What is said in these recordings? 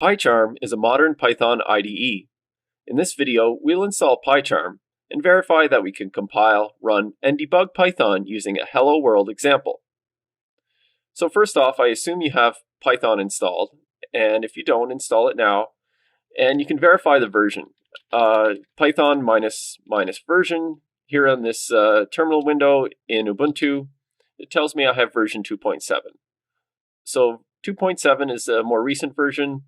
Pycharm is a modern Python IDE. In this video, we'll install Pycharm and verify that we can compile, run, and debug Python using a Hello World example. So first off, I assume you have Python installed, and if you don't, install it now, and you can verify the version. Python minus version here on this terminal window in Ubuntu, it tells me I have version 2.7. So 2.7 is a more recent version.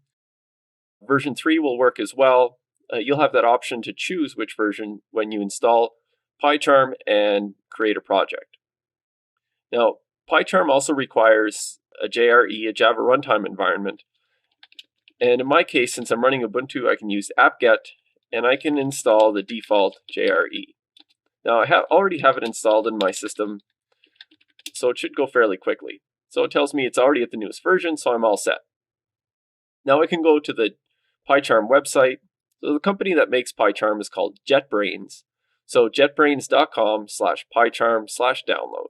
Version 3 will work as well. You'll have that option to choose which version when you install Pycharm and create a project. Now, Pycharm also requires a JRE, a Java runtime environment. And in my case, since I'm running Ubuntu, I can use apt-get and I can install the default JRE. Now, I already have it installed in my system, so it should go fairly quickly. So it tells me it's already at the newest version, so I'm all set. Now I can go to the Pycharm website. So the company that makes Pycharm is called JetBrains. So jetbrains.com/pycharm/download.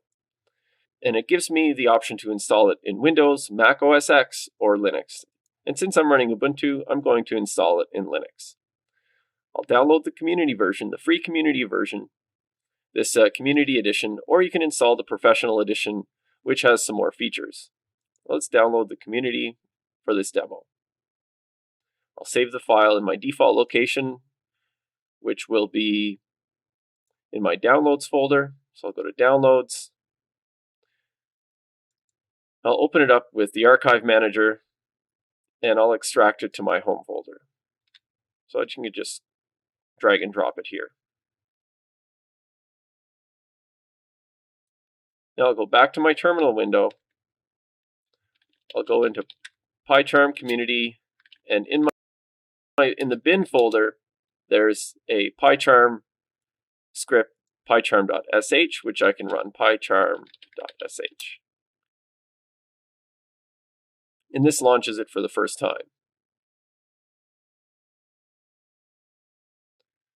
And it gives me the option to install it in Windows, Mac OS X, or Linux. And since I'm running Ubuntu, I'm going to install it in Linux. I'll download the community version, the free community version, this community edition, or you can install the professional edition, which has some more features. Let's download the community for this demo. I'll save the file in my default location, which will be in my downloads folder. So I'll go to downloads. I'll open it up with the archive manager and I'll extract it to my home folder. So I can just drag and drop it here. Now I'll go back to my terminal window. I'll go into Pycharm community, and in the bin folder, there's a Pycharm script, pycharm.sh, which I can run pycharm.sh. And this launches it for the first time.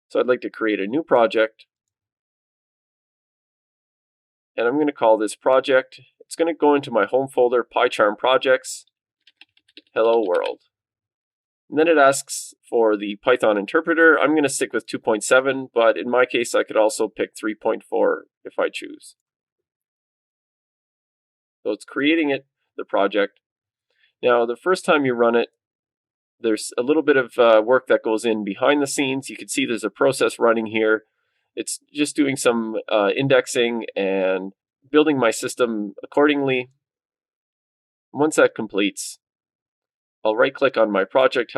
So I'd like to create a new project. And I'm going to call this project. It's going to go into my home folder, Pycharm projects, Hello World. And then it asks for the Python interpreter. I'm going to stick with 2.7, but in my case, I could also pick 3.4 if I choose. So it's creating it, the project. Now, the first time you run it, there's a little bit of work that goes in behind the scenes. You can see there's a process running here. It's just doing some indexing and building my system accordingly. Once that completes, I'll right-click on my project,